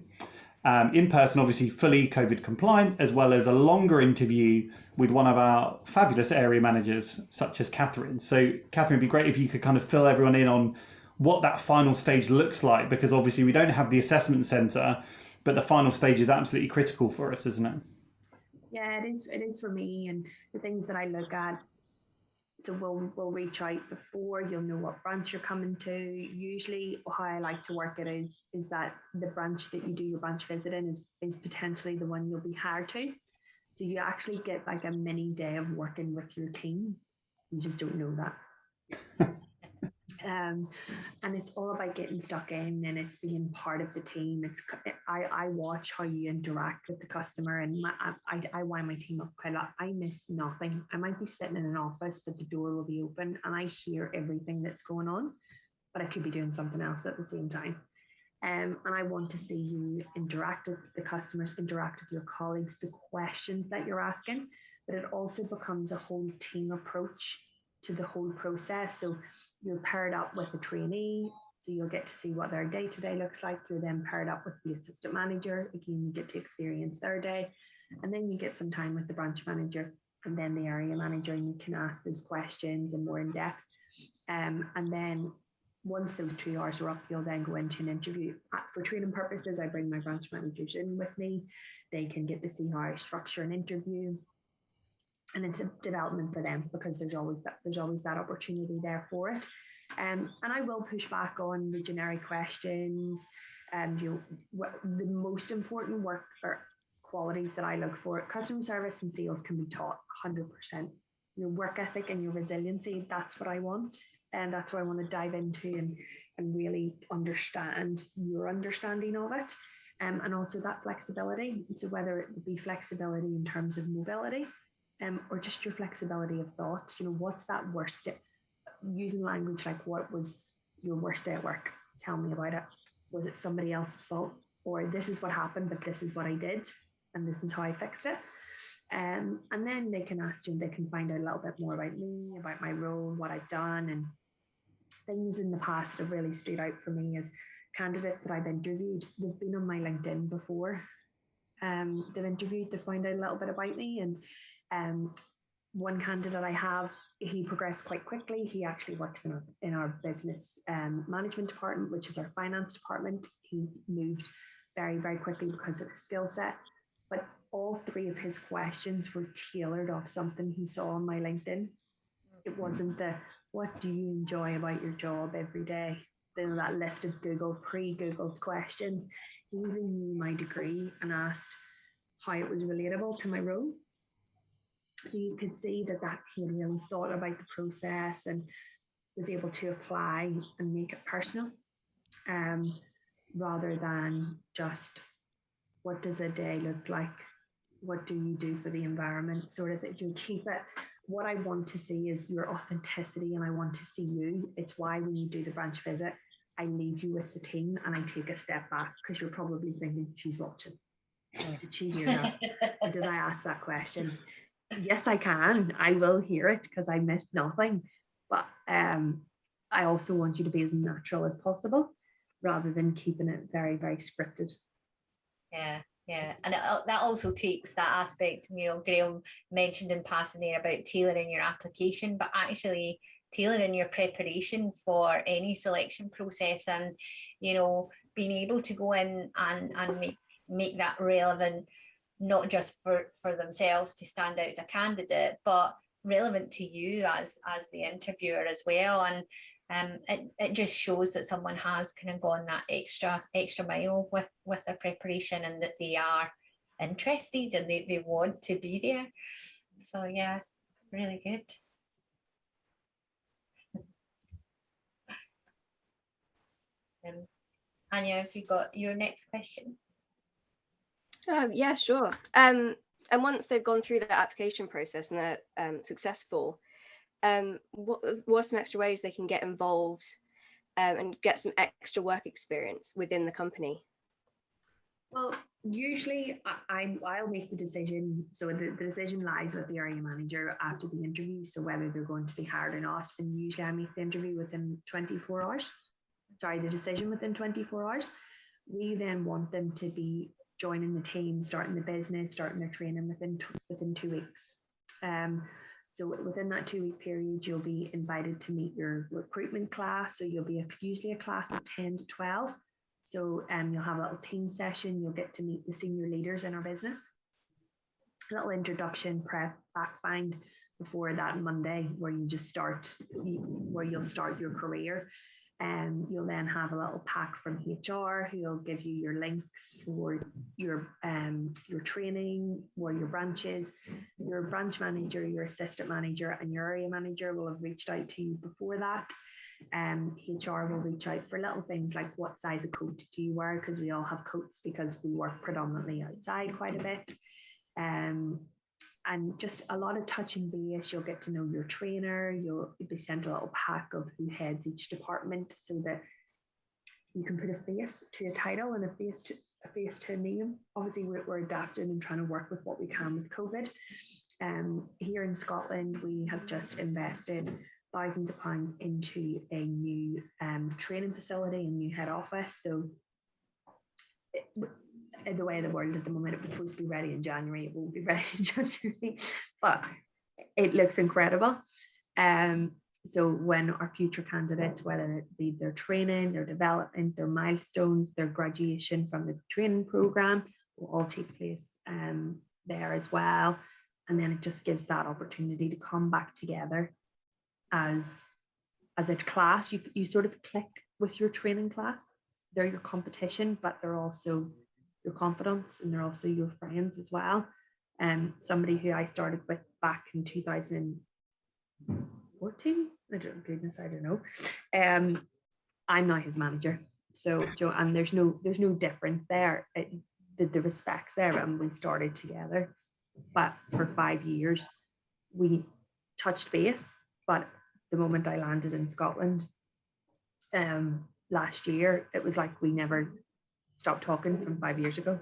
in person, obviously fully COVID compliant, as well as a longer interview with one of our fabulous area managers, such as Catherine. So Catherine, it'd be great if you could kind of fill everyone in on what that final stage looks like, because obviously we don't have the assessment centre, but the final stage is absolutely critical for us, isn't it? Yeah, it is for me. And the things that I look at, so we'll reach out before, you'll know what branch you're coming to. Usually how I like to work it is that the branch that you do your branch visit in is potentially the one you'll be hired to. So you actually get like a mini day of working with your team. You just don't know that. And it's all about getting stuck in, and it's being part of the team. I watch how you interact with the customer, and I wind my team up quite a lot. I miss nothing. I might be sitting in an office, but the door will be open and I hear everything that's going on, but I could be doing something else at the same time. And I want to see you interact with the customers, interact with your colleagues, the questions that you're asking, but it also becomes a whole team approach to the whole process. So you're paired up with a trainee, so you'll get to see what their day-to-day looks like. You're then paired up with the assistant manager. Again, you get to experience their day. And then you get some time with the branch manager and then the area manager, and you can ask those questions and more in depth. And then once those 2 hours are up, you'll then go into an interview. For training purposes, I bring my branch managers in with me. They can get to see how I structure an interview. And it's a development for them, because there's always that opportunity there for it. And I will push back on the generic questions. The most important work or qualities that I look for, customer service and sales can be taught 100%. Your work ethic and your resiliency, that's what I want. And that's what I want to dive into and really understand your understanding of it. And also that flexibility. So whether it would be flexibility in terms of mobility, or just your flexibility of thought. What's that worst day? Using language like, what was your worst day at work? Tell me about it. Was it somebody else's fault? Or this is what happened, but this is what I did, and this is how I fixed it. And then they can ask you, and they can find out a little bit more about me, about my role, what I've done, and things in the past that have really stood out for me as candidates that I've interviewed. They've been on my LinkedIn before. They've interviewed to find out a little bit about me. And one candidate I have, he progressed quite quickly. He actually works in our business management department, which is our finance department. He moved very, very quickly because of his skill set. But all three of his questions were tailored off something he saw on my LinkedIn. It wasn't the, what do you enjoy about your job every day? Then that list of pre-Googled questions. He even knew my degree and asked how it was relatable to my role. So you could see that he had really thought about the process and was able to apply and make it personal, rather than just, what does a day look like? What do you do for the environment? Sort of that you keep it. What I want to see is your authenticity, and I want to see you. It's why when you do the branch visit, I leave you with the team and I take a step back, because you're probably thinking, she's watching. Did she hear that? Or did I ask that question? Yes, I can. I will hear it because I miss nothing. But I also want you to be as natural as possible, rather than keeping it very, very scripted. Yeah. And that also takes that aspect, Graeme mentioned in passing there about tailoring your application, but actually tailoring your preparation for any selection process, and being able to go in and make that relevant, not just for themselves to stand out as a candidate, but relevant to you as the interviewer as well. And it just shows that someone has kind of gone that extra mile with their preparation, and that they are interested and they want to be there. So yeah, really good. Anya, have you got your next question? Yeah, sure. And once they've gone through the application process and they're successful, what are some extra ways they can get involved and get some extra work experience within the company? Well, usually I'll make the decision. So the decision lies with the area manager after the interview. So whether they're going to be hired or not, and usually I make the interview within 24 hours. Sorry, the decision within 24 hours. We then want them to be joining the team, starting the business, starting their training within 2 weeks. So within that 2 week period, you'll be invited to meet your recruitment class. So you'll be usually a class of 10 to 12. So you'll have a little team session. You'll get to meet the senior leaders in our business. A little introduction, prep, fact find before that Monday, where you just where you'll start your career. You'll then have a little pack from HR who will give you your links for your training, where your branch is. Your branch manager, your assistant manager, and your area manager will have reached out to you before that. HR will reach out for little things like, what size of coat do you wear? Because we all have coats, because we work predominantly outside quite a bit. And just a lot of touch and base. You'll get to know your trainer. You'll be sent a little pack of who heads each department, so that you can put a face to a title and a face to a name. Obviously, we're adapting and trying to work with what we can with COVID. Here in Scotland, we have just invested thousands of pounds into a new training facility and new head office. So the way of the world at the moment, it was supposed to be ready in January. It won't be ready in January, but it looks incredible. So when our future candidates, whether it be their training, their development, their milestones, their graduation from the training program, will all take place there as well. And then it just gives that opportunity to come back together as a class. You sort of click with your training class. They're your competition, but they're also your confidants, and they're also your friends as well. Somebody who I started with back in 2014, I don't know. I'm now his manager. So and there's no difference there. The respect's there, and we started together. But for 5 years, we touched base. But the moment I landed in Scotland last year, it was like we never stopped talking from 5 years ago.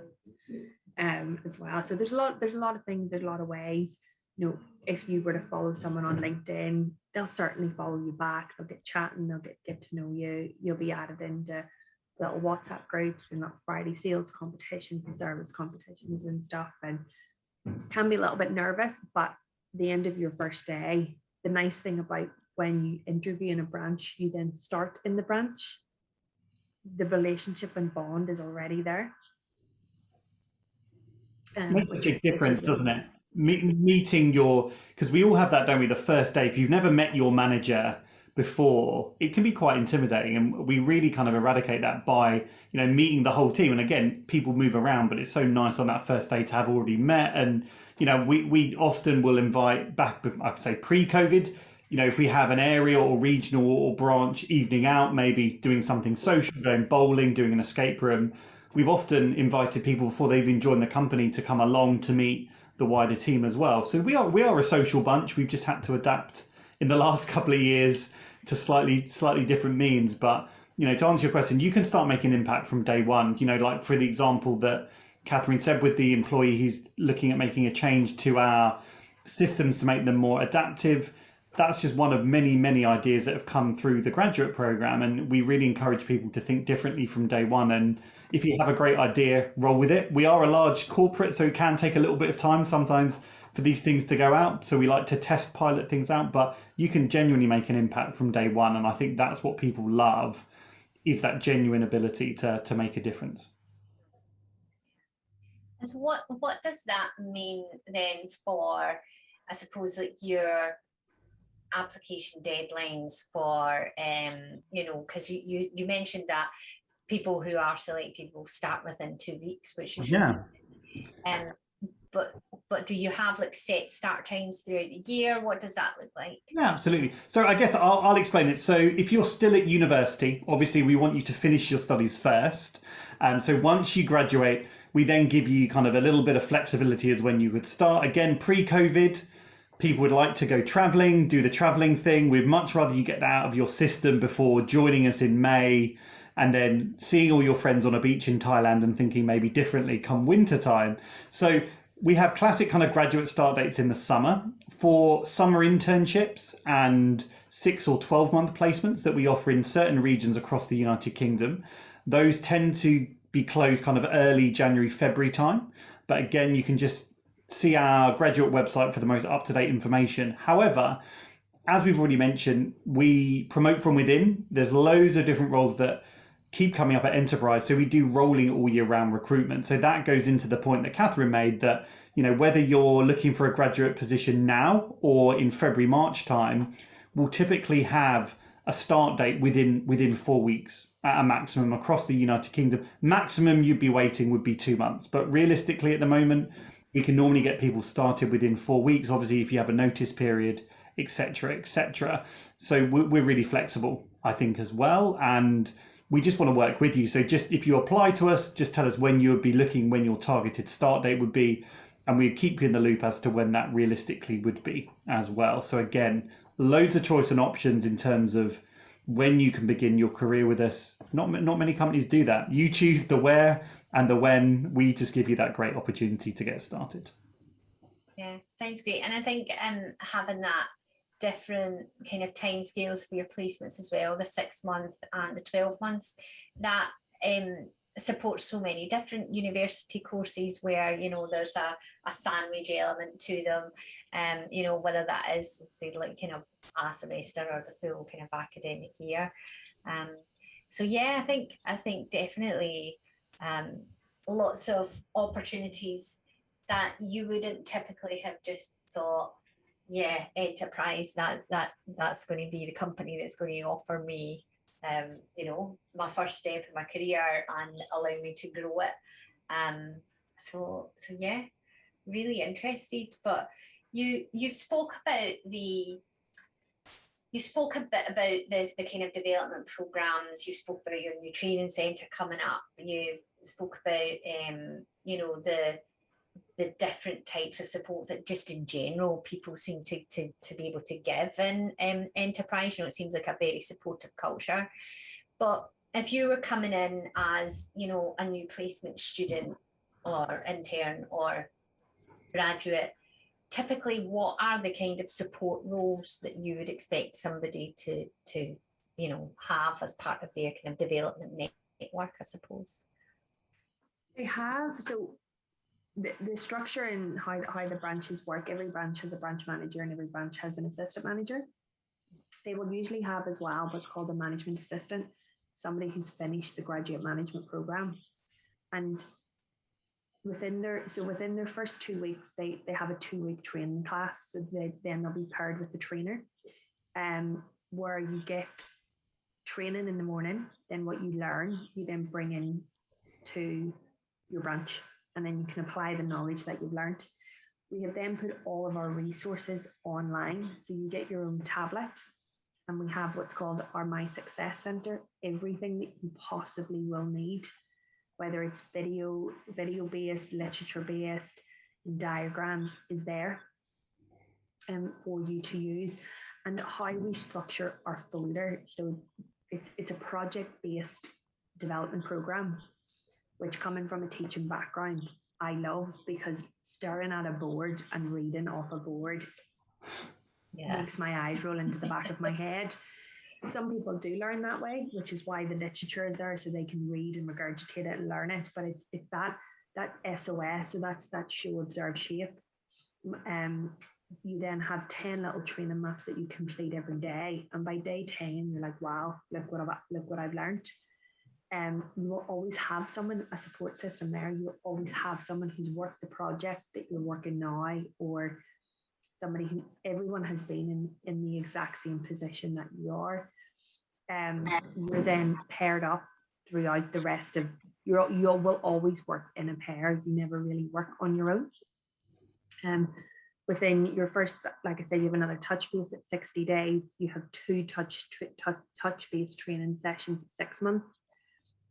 as well. So there's a lot of things, there's a lot of ways. You know, if you were to follow someone on LinkedIn, they'll certainly follow you back. They'll get chatting, they'll get to know you. You'll be added into little WhatsApp groups and little Friday sales competitions and service competitions and stuff. And can be a little bit nervous, but the end of your first day, the nice thing about when you interview in a branch, you then start in the branch, the relationship and bond is already there. Makes a big difference, doesn't it? Meeting your, because we all have that, don't we? The first day, if you've never met your manager before, it can be quite intimidating, and we really kind of eradicate that by, you know, meeting the whole team. And again, people move around, but it's so nice on that first day to have already met. And you know, we often will invite back, I could say pre-COVID, you know, if we have an area or regional or branch evening out, maybe doing something social, going bowling, doing an escape room, we've often invited people before they've even joined the company to come along to meet the wider team as well. So we are a social bunch. We've just had to adapt in the last couple of years to slightly different means. But, you know, to answer your question, you can start making impact from day one. You know, like for the example that Catherine said with the employee who's looking at making a change to our systems to make them more adaptive. That's just one of many, many ideas that have come through the graduate program. And we really encourage people to think differently from day one. And if you have a great idea, roll with it. We are a large corporate, so it can take a little bit of time sometimes for these things to go out. So we like to test pilot things out, but you can genuinely make an impact from day one. And I think that's what people love, is that genuine ability to make a difference. And so what does that mean then for, I suppose, like your application deadlines for, you know, because you mentioned that people who are selected will start within 2 weeks, which is but do you have like set start times throughout the year? What does that look like? Yeah, absolutely. So I guess I'll explain it. So if you're still at university, obviously we want you to finish your studies first. So once you graduate, we then give you kind of a little bit of flexibility as when you would start. Again, pre-COVID, people would like to go traveling, do the traveling thing. We'd much rather you get that out of your system before joining us in May and then seeing all your friends on a beach in Thailand and thinking maybe differently come winter time. So we have classic kind of graduate start dates in the summer for summer internships and 6 or 12-month placements that we offer in certain regions across the United Kingdom. Those tend to be closed kind of early January, February time. But again, you can just see our graduate website for the most up-to-date information. However, as we've already mentioned, we promote from within. There's loads of different roles that keep coming up at Enterprise. So we do rolling all year round recruitment. So that goes into the point that Catherine made that, you know, whether you're looking for a graduate position now or in February, March time, we'll typically have a start date within 4 weeks at a maximum across the United Kingdom. Maximum you'd be waiting would be 2 months. But realistically at the moment, we can normally get people started within 4 weeks. Obviously, if you have a notice period, etc., etc. So we're really flexible, I think, as well. And we just want to work with you. So just if you apply to us, just tell us when you would be looking, when your targeted start date would be, and we'd keep you in the loop as to when that realistically would be as well. So again, loads of choice and options in terms of when you can begin your career with us. Not many companies do that. You choose the where and the when. We just give you that great opportunity to get started. Yeah, sounds great. And I think having that different kind of time scales for your placements as well, the 6 month and the 12 months, that supports so many different university courses where, you know, there's a sandwich element to them, you know, whether that is, say, like, you know, a semester or the full kind of academic year. So yeah, I think definitely lots of opportunities that you wouldn't typically have just thought, yeah, Enterprise, that's going to be the company that's going to offer me, you know, my first step in my career and allow me to grow it. So yeah, really interested. But you spoke about the kind of development programs. You spoke about your new training centre coming up. You spoke about you know, the different types of support that just in general people seem to be able to give in Enterprise. You know, it seems like a very supportive culture. But if you were coming in as, you know, a new placement student, or intern or graduate, typically what are the kind of support roles that you would expect somebody to have as part of their kind of development network, I suppose? They have, so the structure and how the branches work, every branch has a branch manager and every branch has an assistant manager. They will usually have as well what's called a management assistant, somebody who's finished the graduate management program. And within their first 2 weeks, they have a 2-week training class. So then they'll be paired with the trainer, where you get training in the morning, then what you learn, you then bring in to your branch, and then you can apply the knowledge that you've learned. We have then put all of our resources online. So you get your own tablet, and we have what's called our My Success Center. Everything that you possibly will need, whether it's video-based, literature-based, diagrams, is there for you to use. And how we structure our folder. So it's a project-based development program, which, coming from a teaching background, I love, because staring at a board and reading off a board makes my eyes roll into the back of my head. Some people do learn that way, which is why the literature is there, so they can read and regurgitate it and learn it. But it's that SOS, so that's that show, observe, shape. You then have 10 little training maps that you complete every day, and by day 10 you're like, wow, look what I've learned. You will always have someone, a support system there. You will always have someone who's worked the project that you're working now, or somebody who, everyone has been in the exact same position that you are. You're then paired up throughout the rest of you will always work in a pair. You never really work on your own. Within your first, like I said, you have another touch base at 60 days. You have 2 touch-based training sessions at 6 months.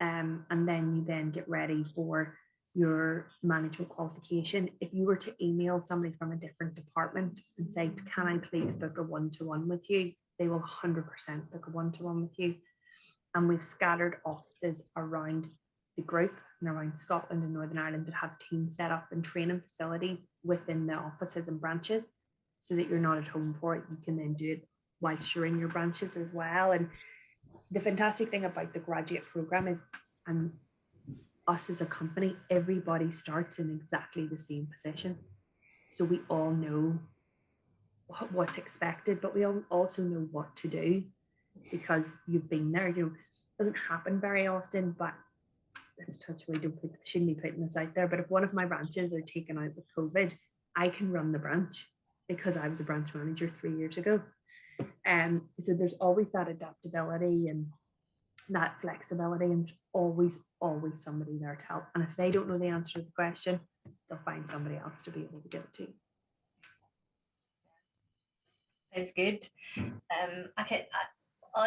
And then you then get ready for your management qualification. If you were to email somebody from a different department and say, can I please book a one-to-one with you? They will 100% book a one-to-one with you. And we've scattered offices around the group and around Scotland and Northern Ireland that have teams set up and training facilities within the offices and branches, so that you're not at home for it. You can then do it whilst you're in your branches as well. And the fantastic thing about the graduate program is, and us as a company, everybody starts in exactly the same position. So we all know what's expected, but we all also know what to do, because you've been there. It doesn't happen very often, but let's touch wood, shouldn't be putting this out there, but if one of my branches are taken out with COVID, I can run the branch because I was a branch manager 3 years ago. So there's always that adaptability and that flexibility, and always somebody there to help. And if they don't know the answer to the question, they'll find somebody else to be able to give it to. Sounds good.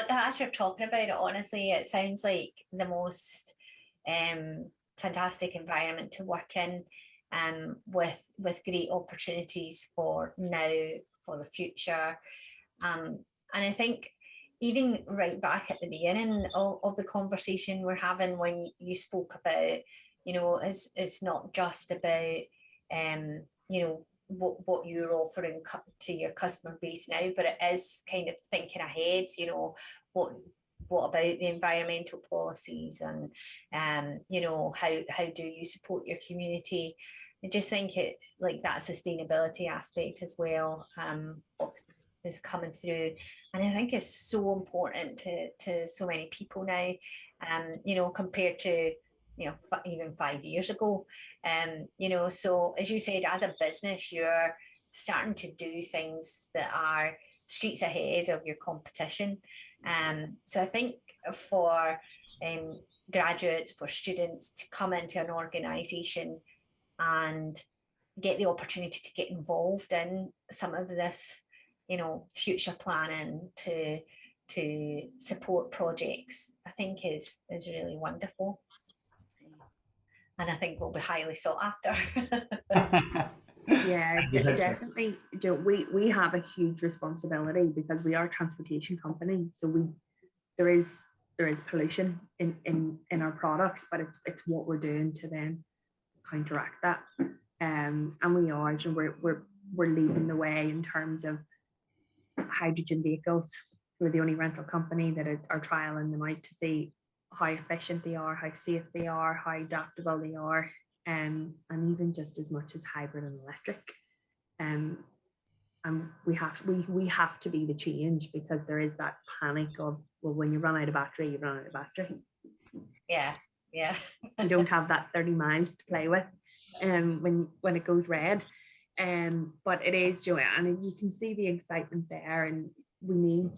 As you're talking about it, honestly, it sounds like the most fantastic environment to work in, with great opportunities for now, for the future. And I think even right back at the beginning of the conversation we're having, when you spoke about, it's not just about, what you're offering to your customer base now, but it is kind of thinking ahead, what about the environmental policies, and how do you support your community? I just think it, like, that sustainability aspect as well is coming through, and I think it's so important to so many people now, compared to even 5 years ago. So as you said, as a business, you're starting to do things that are streets ahead of your competition. So I think for graduates, for students to come into an organisation and get the opportunity to get involved in some of this, future planning, to support projects, I think is really wonderful. And I think will be highly sought after. Yeah, definitely. We have a huge responsibility because we are a transportation company. So there is pollution in our products, but it's what we're doing to then counteract that. And we are, and we're leading the way in terms of hydrogen vehicles. We're the only rental company that are trialing them out to see how efficient they are, how safe they are, how adaptable they are, and even just as much as hybrid and electric. And we have to be the change, because there is that panic of, well, when you run out of battery, you run out of battery. Yeah. You don't have that 30 miles to play with when it goes red. But it is, Joanne, and you can see the excitement there, and we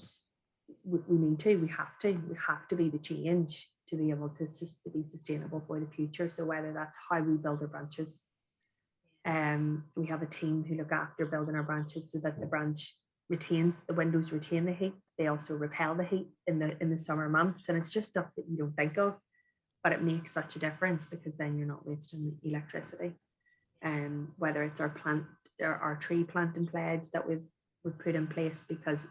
have to be the change to be able to be sustainable for the future. So whether that's how we build our branches, we have a team who look after building our branches so that the branch the windows retain the heat. They also repel the heat in the summer months, and it's just stuff that you don't think of, but it makes such a difference, because then you're not wasting electricity. Whether it's our tree planting pledge that we've put in place, because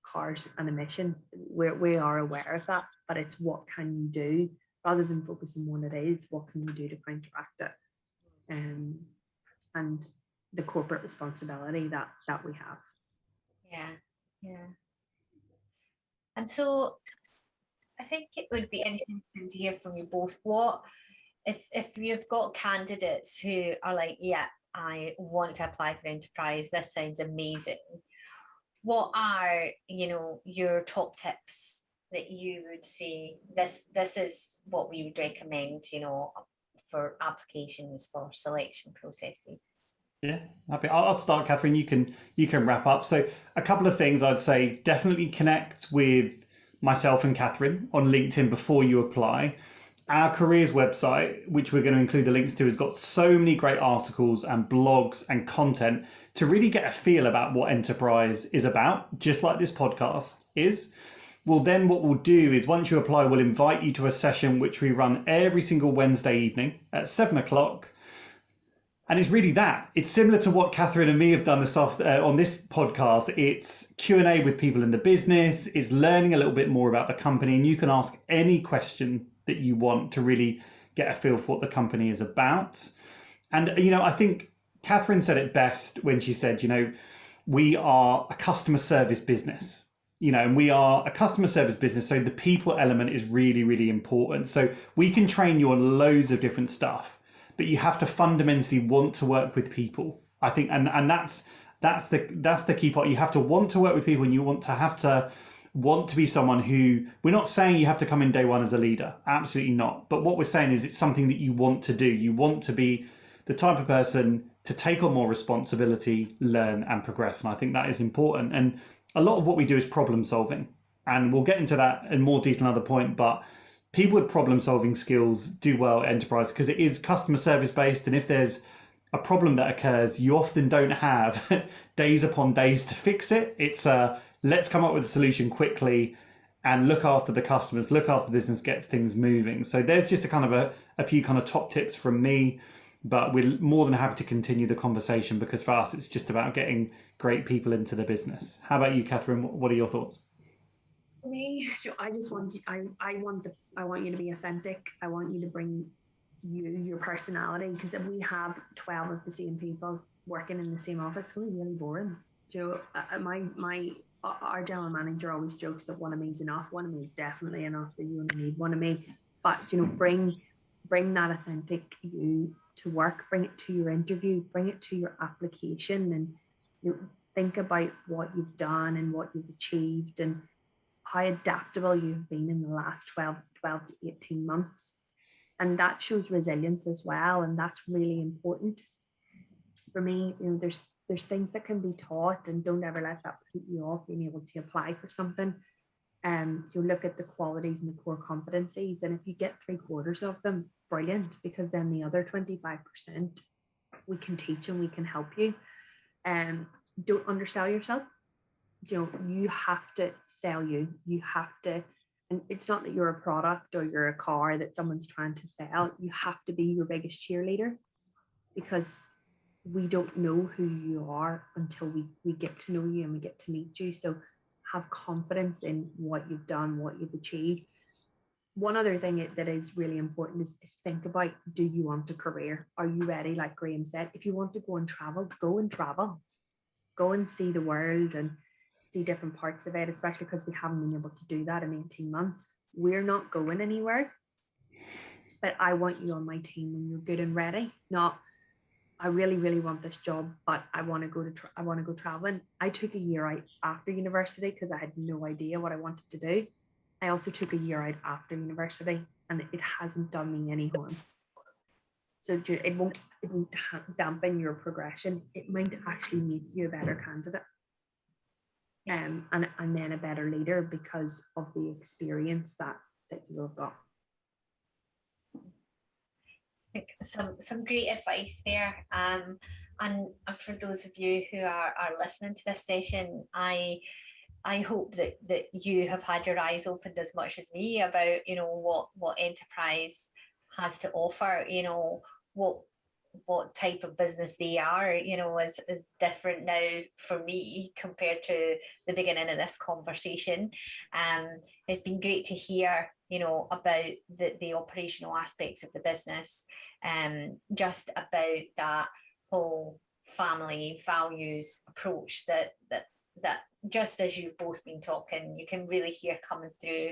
cars and emissions, we are aware of that, but it's what can you do, rather than focusing on what it is, what can you do to counteract it, and the corporate responsibility that we have. Yeah. And so I think it would be interesting to hear from you both. What if you've got candidates who are like, yeah, I want to apply for enterprise, this sounds amazing, what are, your top tips that you would say, this is what we would recommend, for applications, for selection processes? Yeah, happy. I'll start, Catherine. You can wrap up. So a couple of things I'd say: definitely connect with myself and Catherine on LinkedIn before you apply. Our careers website, which we're going to include the links to, has got so many great articles and blogs and content to really get a feel about what enterprise is about, just like this podcast is. Well, then what we'll do is, once you apply, we'll invite you to a session which we run every single Wednesday evening at 7:00. And it's really that. It's similar to what Catherine and me have done on this podcast. It's Q&A with people in the business. It's learning a little bit more about the company. And you can ask any question that you want to really get a feel for what the company is about. And, I think Catherine said it best when she said, we are a customer service business. And we are a customer service business. So the people element is really, really important. So we can train you on loads of different stuff, but you have to fundamentally want to work with people, I think, and that's the key part. You have to want to work with people, and you want to be someone who, we're not saying you have to come in day one as a leader, absolutely not. But what we're saying is it's something that you want to do. You want to be the type of person to take on more responsibility, learn and progress. And I think that is important. And a lot of what we do is problem solving, and we'll get into that in more detail another point, but people with problem solving skills do well at enterprise, because it is customer service based. And if there's a problem that occurs, you often don't have days upon days to fix it. It's let's come up with a solution quickly and look after the customers, look after the business, get things moving. So there's just a few kind of top tips from me, but we're more than happy to continue the conversation, because for us, it's just about getting great people into the business. How about you, Catherine? What are your thoughts? For me, I just want you, I want you to be authentic. I want you to bring your personality, because if we have 12 of the same people working in the same office, it's going to be really boring. Our general manager always jokes that one of me is enough. One of me is definitely enough. That you only need one of me. But bring that authentic you to work. Bring it to your interview. Bring it to your application, and think about what you've done and what you've achieved, and how adaptable you've been in the last 12 to 18 months. And that shows resilience as well. And that's really important. For me, there's things that can be taught, and don't ever let that put you off being able to apply for something. You look at the qualities and the core competencies, and if you get 3/4 of them, brilliant, because then the other 25% we can teach and we can help you. Don't undersell yourself. You have to sell you. You have to, and it's not that you're a product or you're a car that someone's trying to sell. You have to be your biggest cheerleader, because we don't know who you are until we get to know you and we get to meet you. So have confidence in what you've done, what you've achieved. one other thing that is really important is think about, do you want a career? Are you ready? Like Graeme said, if you want to go and travel, go and travel. Go and see the world and see different parts of it, especially because we haven't been able to do that in 18 months. We're not going anywhere, but I want you on my team when you're good and ready. Not, I really, really want this job, but I want to go traveling. I took a year out after university because I had no idea what I wanted to do. I also took a year out after university, and it hasn't done me any harm. So it won't dampen your progression. It might actually make you a better candidate, and then a better leader because of the experience that you have got. I think some great advice there. And for those of you who are listening to this session, I hope that you have had your eyes opened as much as me about, you know, what enterprise has to offer, you know, what type of business they are, you know, is different now for me compared to the beginning of this conversation. It's been great to hear, you know, about the operational aspects of the business, just about that whole family values approach that just as you've both been talking, you can really hear coming through.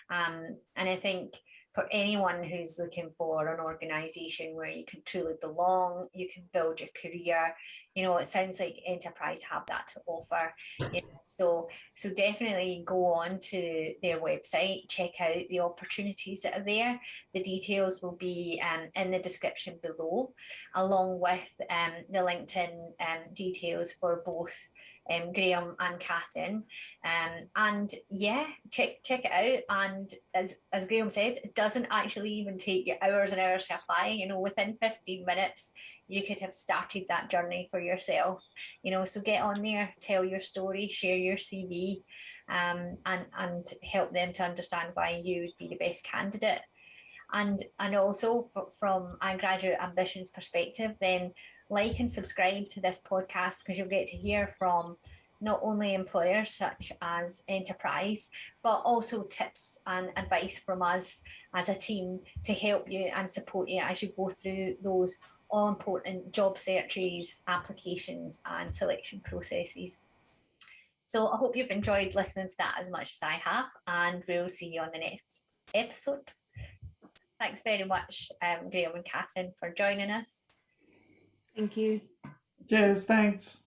And I think for anyone who's looking for an organisation where you can truly belong, you can build your career, you know, it sounds like Enterprise have that to offer. You know, so definitely go on to their website, check out the opportunities that are there. The details will be in the description below, along with the LinkedIn details for both Graeme and Catherine, and yeah, check it out. And as Graeme said, it doesn't actually even take you hours and hours to apply. You know, within 15 minutes you could have started that journey for yourself. You know, so get on there, tell your story, share your CV, and help them to understand why you would be the best candidate. And also from a Graduate Ambitions perspective, then like and subscribe to this podcast, because you'll get to hear from not only employers such as Enterprise, but also tips and advice from us as a team to help you and support you as you go through those all important job searches, applications and selection processes. So I hope you've enjoyed listening to that as much as I have, and we'll see you on the next episode. Thanks very much, Graeme and Catherine, for joining us. Thank you. Cheers, thanks.